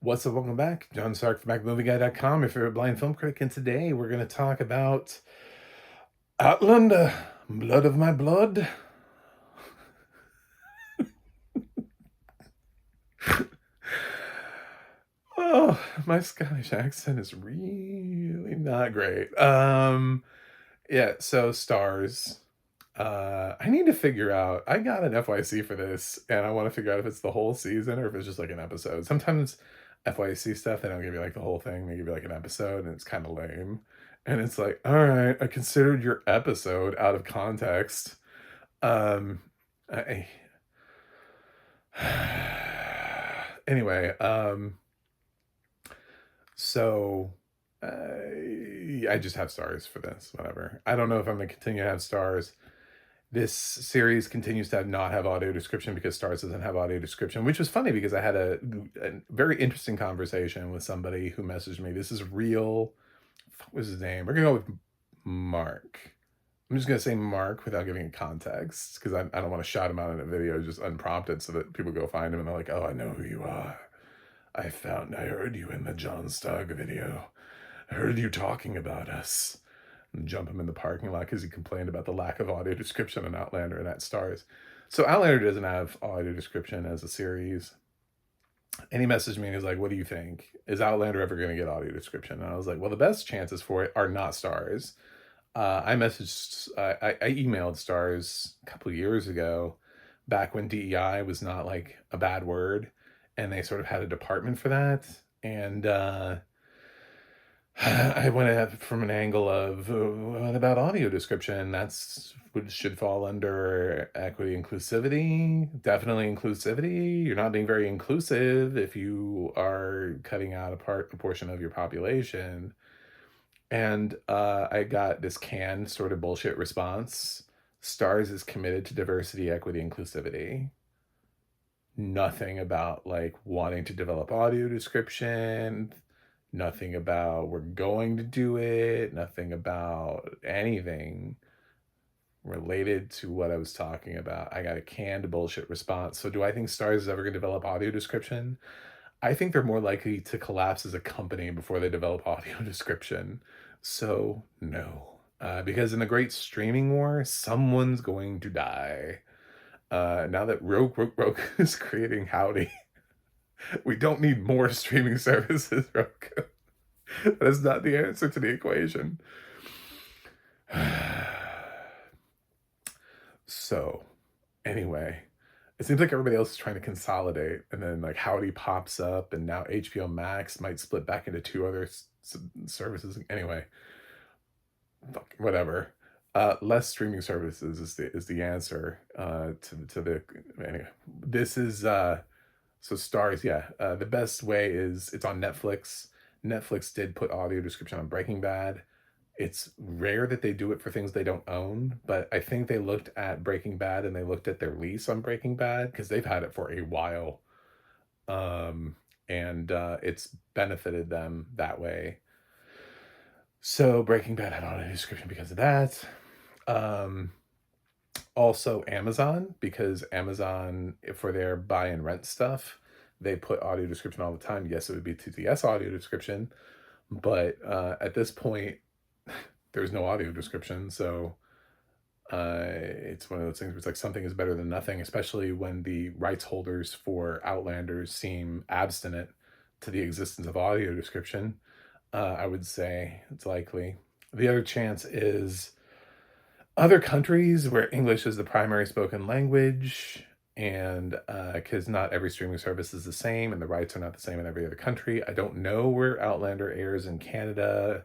What's up? Welcome back. John Stark from MacMovieGuy.com, your favorite blind film critic. And today we're going to talk about Outlander, Blood of My Blood. Oh, my Scottish accent is really not great. Yeah, so Starz. I need to figure out, I got an FYC for this, and I want to figure out if it's the whole season or if it's just like an episode. Sometimes FYC stuff, they don't give you like the whole thing, they give you like an episode, and it's kind of lame. And it's like, all right, I considered your episode out of context. Um, I, anyway, so I just have stars for this, whatever. I don't know if I'm gonna continue to have stars. This series continues to not have audio description because Starz doesn't have audio description, which was funny because I had a very interesting conversation with somebody who messaged me. This is real. What was his name? We're gonna go with Mark. I'm just gonna say Mark without giving a context because I don't want to shout him out in a video just unprompted so that people go find him and they're like, oh, I know who you are. I heard you in the John Stark video. I heard you talking about us. And jump him in the parking lot because he complained about the lack of audio description in Outlander and at Starz. So Outlander doesn't have audio description as a series. And he messaged me and he was like, what do you think? Is Outlander ever going to get audio description? And I was like, well, the best chances for it are not Starz. I emailed Starz a couple of years ago, back when DEI was not like a bad word, and they sort of had a department for that. And I went at it from an angle of what about audio description? That's what should fall under equity inclusivity. Definitely inclusivity. You're not being very inclusive if you are cutting out a portion of your population. And I got this canned sort of bullshit response. Starz is committed to diversity, equity, inclusivity. Nothing about like wanting to develop audio description, nothing about we're going to do it, nothing about anything related to what I was talking about. I got a canned bullshit response. So do I think Starz is ever going to develop audio description? I think they're more likely to collapse as a company before they develop audio description. So no. Because in the great streaming war, someone's going to die. Now that Roku is creating Howdy, we don't need more streaming services, Roku. That is not the answer to the equation. So, anyway, it seems like everybody else is trying to consolidate, and then like Howdy pops up, and now HBO Max might split back into two other services. Anyway, fuck, whatever. Less streaming services is the answer to the anyway. This is so Starz, yeah. The best way is it's on Netflix. Netflix did put audio description on Breaking Bad. It's rare that they do it for things they don't own, but I think they looked at Breaking Bad and they looked at their lease on Breaking Bad because they've had it for a while. And it's benefited them that way. So Breaking Bad had audio description because of that. Also Amazon, because Amazon, for their buy and rent stuff, they put audio description all the time. Yes, it would be TTS audio description, but at this point, there's no audio description. So it's one of those things where it's like something is better than nothing, especially when the rights holders for Outlanders seem abstinent to the existence of audio description. I would say it's likely. The other chance is other countries where English is the primary spoken language, and because not every streaming service is the same and the rights are not the same in every other country. I don't know where Outlander airs in Canada,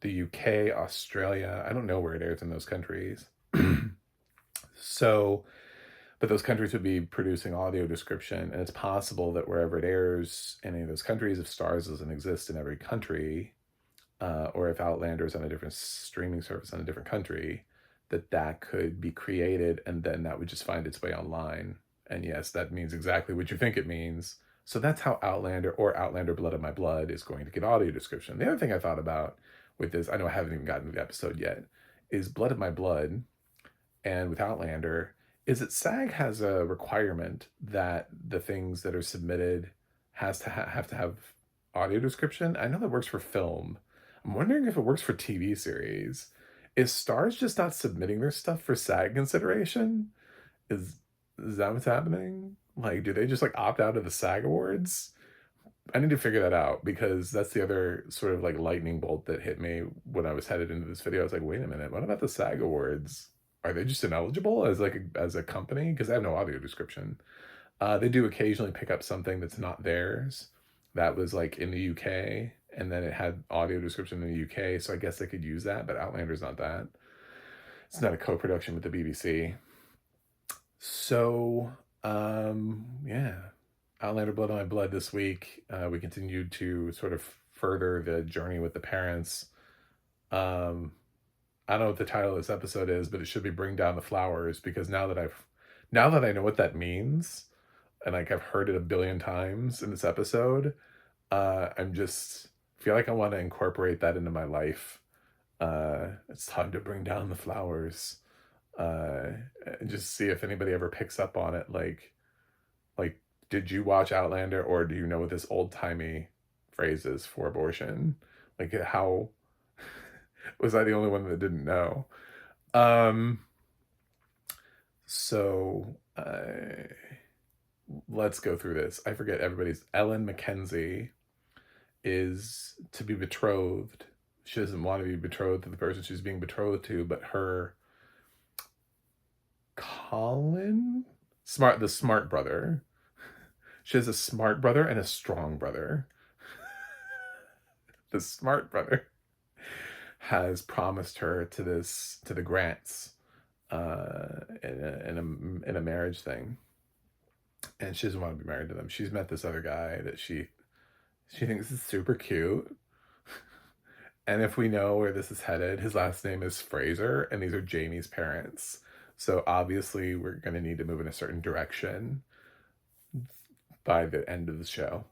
the UK, Australia. I don't know where it airs in those countries. So, but those countries would be producing audio description, and it's possible that wherever it airs in any of those countries, if Starz doesn't exist in every country, or if Outlander is on a different streaming service in a different country, that could be created and then that would just find its way online. And yes, that means exactly what you think it means. So that's how Outlander or Outlander Blood of My Blood is going to get audio description. The other thing I thought about with this, I know I haven't even gotten to the episode yet, is Blood of My Blood and with Outlander, is that SAG has a requirement that the things that are submitted has to have to have audio description. I know that works for film. I'm wondering if it works for TV series. Is Stars just not submitting their stuff for SAG consideration? Is is that what's happening? Like, do they just like opt out of the SAG awards? I need to figure that out because that's the other sort of like lightning bolt that hit me when I was headed into this video. I was like, wait a minute, what about the SAG awards? Are they just ineligible as like as a company? Because they have no audio description. They do occasionally pick up something that's not theirs. That was like in the UK, and then it had audio description in the UK, so I guess they could use that. But Outlander's not that. It's not a co-production with the BBC. So, yeah, Outlander Blood on My Blood this week. We continued to sort of further the journey with the parents. Um, I don't know what the title of this episode is, but it should be Bring Down the Flowers because now that I know what that means, and like I've heard it a billion times in this episode, I'm just feel like I want to incorporate that into my life. It's time to bring down the flowers. Uh, and just see if anybody ever picks up on it. Like, did you watch Outlander, or do you know what this old timey phrase is for abortion? Like, how was I the only one that didn't know? Um, so let's go through this. I forget everybody's. Ellen Mackenzie is to be betrothed. She doesn't want to be betrothed to the person she's being betrothed to, but her Colin, the smart brother. She has a smart brother and a strong brother. The smart brother has promised her to the Grants in a marriage thing, and she doesn't want to be married to them. She's met this other guy that she thinks is super cute. And if we know where this is headed, his last name is Fraser, and these are Jamie's parents. So obviously we're going to need to move in a certain direction by the end of the show.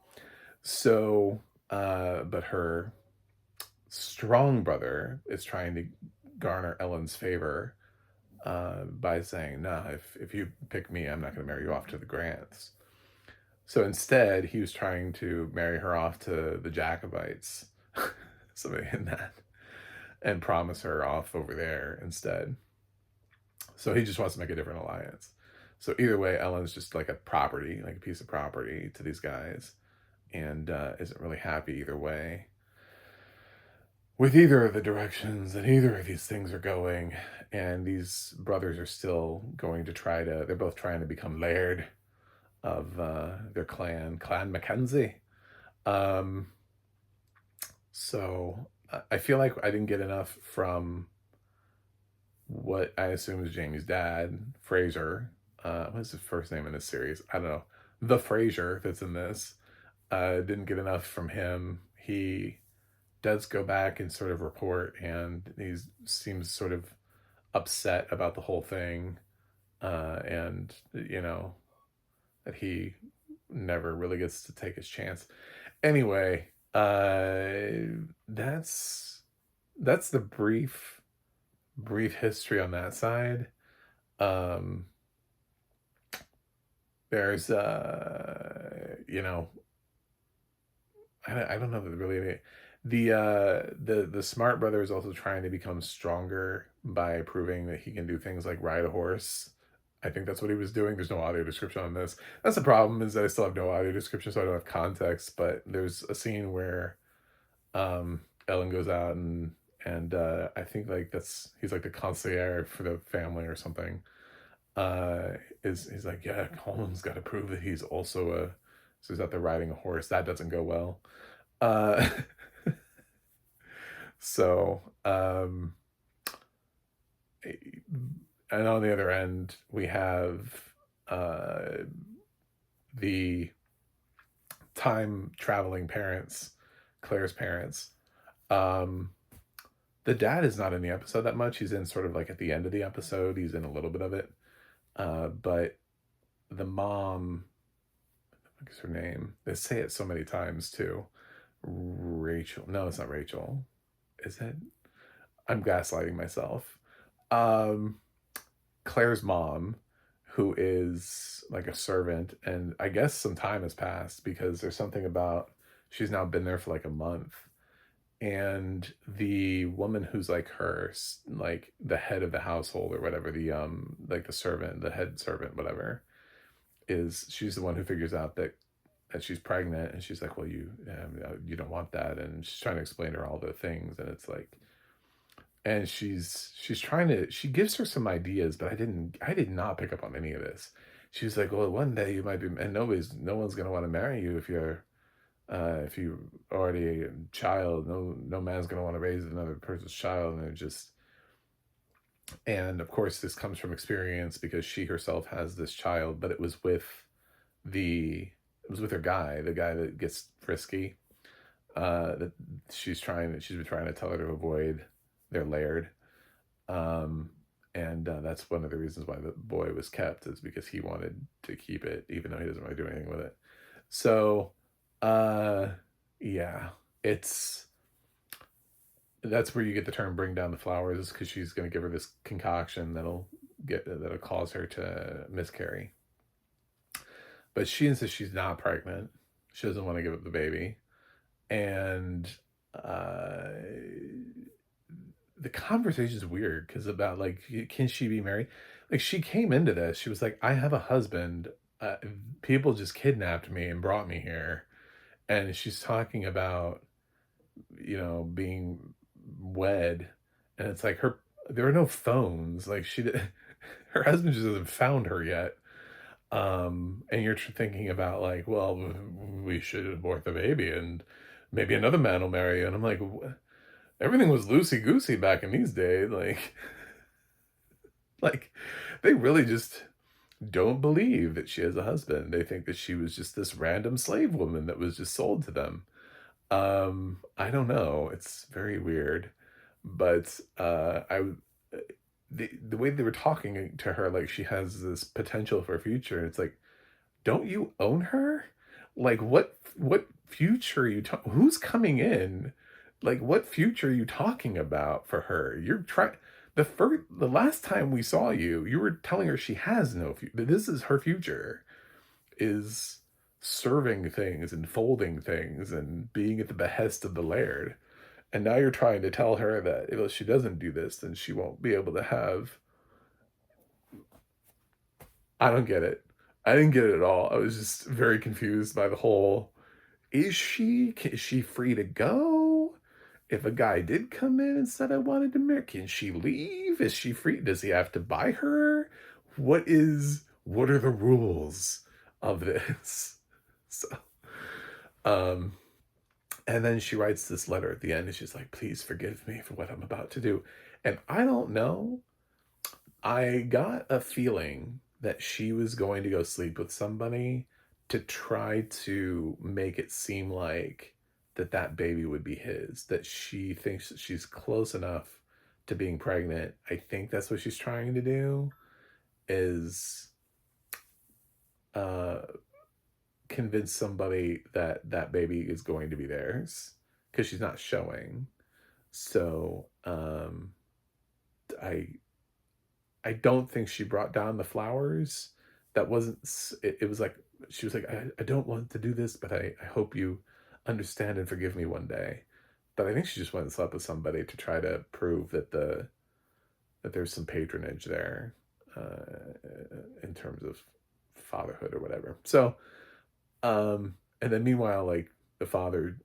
So, but her strong brother is trying to garner Ellen's favor by saying, "Nah, if you pick me, I'm not going to marry you off to the Grants." So instead, he was trying to marry her off to the Jacobites, somebody in that, and promise her off over there instead. So he just wants to make a different alliance. So either way, Ellen's just like a property, like a piece of property to these guys, and isn't really happy either way with either of the directions that either of these things are going. And these brothers are still going to they're both trying to become laird of their Clan Mackenzie. So I feel like I didn't get enough from what I assume is Jamie's dad, Fraser. What's his first name in this series? I don't know. The Fraser that's in this. Didn't get enough from him. He does go back and sort of report, and he seems sort of upset about the whole thing. And, that he never really gets to take his chance. Anyway, that's the brief history on that side. There's I don't know that really the smart brother is also trying to become stronger by proving that he can do things like ride a horse. I think that's what he was doing. There's no audio description on this. That's the problem, is that I still have no audio description, so I don't have context. But there's a scene where Ellen goes out and I think like he's like the concierge for the family or something. He's like, yeah, Colin's got to prove that he's also so he's out there riding a horse. That doesn't go well. Uh, so, and on the other end, we have the time traveling parents, Claire's parents. The dad is not in the episode that much. He's in sort of like at the end of the episode. He's in a little bit of it. But the mom, what is her name? They say it so many times too. Rachel. No, it's not Rachel. Is it? I'm gaslighting myself. Claire's mom, who is like a servant, and I guess some time has passed because there's something about she's now been there for like a month, and the woman who's like like the head of the household or whatever, the like the servant, the head servant, whatever, is she's the one who figures out that she's pregnant, and she's like, well, you don't want that, and she's trying to explain to her all the things, and it's like, and she's trying to, she gives her some ideas, but I did not pick up on any of this. She's like, well, one day you might be, and no one's going to want to marry you if you already a child. No man's going to want to raise another person's child. And it just, and of course this comes from experience because she herself has this child, but it was with it was with her guy, the guy that gets frisky, that she's been trying to tell her to avoid their laird. Um, and that's one of the reasons why the boy was kept, is because he wanted to keep it, even though he doesn't really do anything with it. So, uh, yeah, it's that's where you get the term "bring down the flowers," is because she's going to give her this concoction that'll cause her to miscarry. But she insists she's not pregnant. She doesn't want to give up the baby, and uh, the conversation is weird because about like, can she be married? Like, she came into this, she was like, I have a husband. People just kidnapped me and brought me here, and she's talking about, being wed, and it's like, there are no phones. Like, her husband just hasn't found her yet. And you're thinking about like, well, we should abort the baby, and maybe another man will marry you. And I'm like, everything was loosey goosey back in these days. Like, like they really just don't believe that she has a husband. They think that she was just this random slave woman that was just sold to them. I don't know. It's very weird, but the way they were talking to her, like she has this potential for a future. And it's like, don't you own her? Like, what future are you who's coming in? Like, what future are you talking about for her? You're trying, the last time we saw you, you were telling her she has no future. This is her future, is serving things and folding things and being at the behest of the laird. And now you're trying to tell her that if she doesn't do this, then she won't be able to have. I don't get it. I didn't get it at all. I was just very confused by the whole. Is she free to go? If a guy did come in and said I wanted to marry, can she leave? Is she free? Does he have to buy her? What are the rules of this? So, um, and then she writes this letter at the end, and she's like, please forgive me for what I'm about to do. And I don't know. I got a feeling that she was going to go sleep with somebody to try to make it seem like that baby would be his, that she thinks that she's close enough to being pregnant. I think that's what she's trying to do, is uh convince somebody that baby is going to be theirs, because she's not showing. So I I don't think she brought down the flowers. That wasn't, it was like, she was like, I don't want to do this, but I hope you understand and forgive me one day. But I think she just went and slept with somebody to try to prove that there's some patronage there, in terms of fatherhood or whatever. So, and then meanwhile, like the father,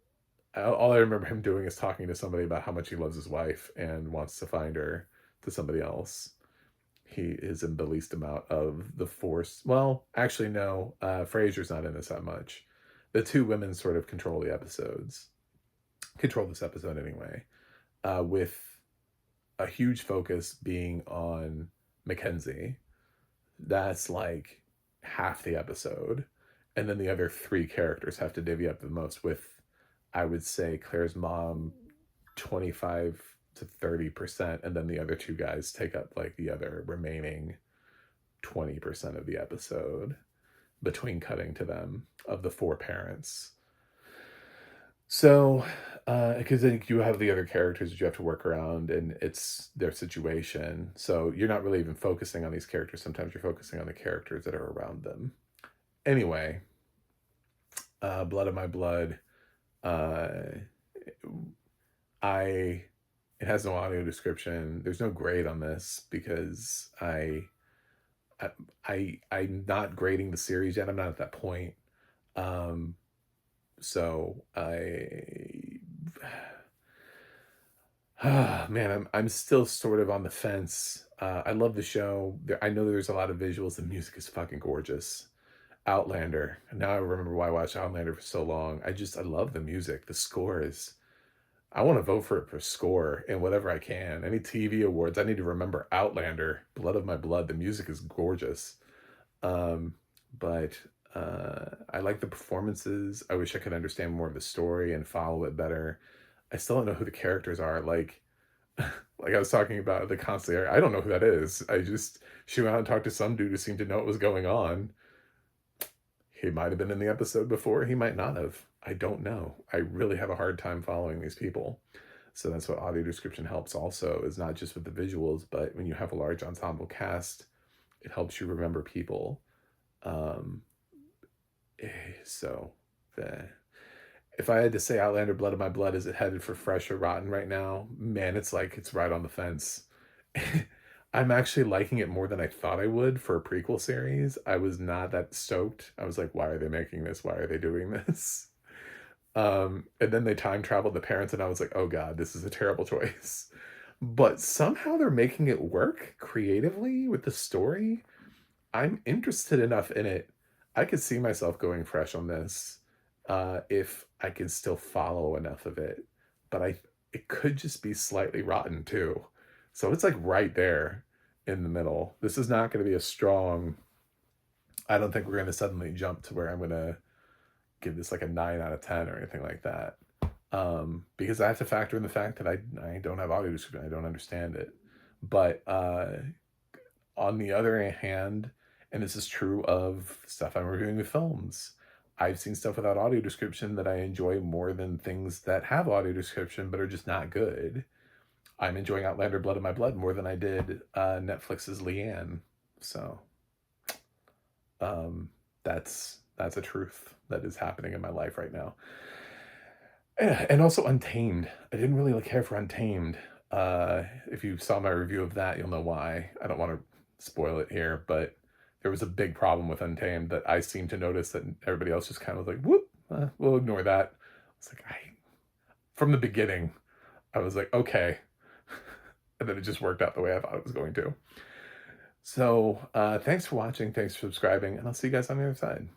all I remember him doing is talking to somebody about how much he loves his wife and wants to find her to somebody else. He is in the least amount of the force. Well, actually, no. Frasier's not in this that much. The two women sort of control the episodes. Control this episode anyway. With a huge focus being on Mackenzie. That's like half the episode. And then the other three characters have to divvy up the most, with, I would say, Claire's mom 25 to 30%, and then the other two guys take up like the other remaining 20% of the episode, between cutting to them, of the four parents. So Because then you have the other characters that you have to work around, and it's their situation. So you're not really even focusing on these characters. Sometimes you're focusing on the characters that are around them. Anyway, Blood of My Blood. Uh, I it has no audio description. There's no grade on this because I I'm not grading the series yet. I'm not at that point. Um, so man, I'm still sort of on the fence. I love the show. I know there's a lot of visuals. The music is fucking gorgeous. Outlander. Now I remember why I watched Outlander for so long. I love the music. The score is. I want to vote for it for score and whatever I can. Any TV awards, I need to remember Outlander, Blood of My Blood. The music is gorgeous. Um, but I like the performances. I wish I could understand more of the story and follow it better. I still don't know who the characters are. Like I was talking about the concierge. I don't know who that is. She went out and talked to some dude who seemed to know what was going on. He might have been in the episode before. He might not have. I don't know. I really have a hard time following these people. So that's what audio description helps also, is not just with the visuals, but when you have a large ensemble cast, it helps you remember people. Um, so the if I had to say Outlander Blood of My Blood, is it headed for fresh or rotten right now? Man, it's like it's right on the fence. I'm actually liking it more than I thought I would for a prequel series. I was not that stoked. I was like, why are they making this? Why are they doing this? And then they time traveled the parents, and I was like, oh God, this is a terrible choice. But somehow they're making it work creatively with the story. I'm interested enough in it. I could see myself going fresh on this if I can still follow enough of it. But it could just be slightly rotten too. So it's like right there in the middle. This is not going to be a strong. I don't think we're going to suddenly jump to where I'm going to give this like a 9 out of 10 or anything like that. Because I have to factor in the fact that I don't have audio description. I don't understand it. But on the other hand, and this is true of stuff I'm reviewing with films, I've seen stuff without audio description that I enjoy more than things that have audio description but are just not good. I'm enjoying Outlander Blood of My Blood more than I did Netflix's Leanne. So that's a truth that is happening in my life right now. And also Untamed. I didn't really care for Untamed. If you saw my review of that, you'll know why. I don't want to spoil it here, but there was a big problem with Untamed that I seemed to notice that everybody else just kind of was like, whoop, we'll ignore that. It's like, from the beginning, I was like, okay. And then it just worked out the way I thought it was going to. So thanks for watching. Thanks for subscribing. And I'll see you guys on the other side.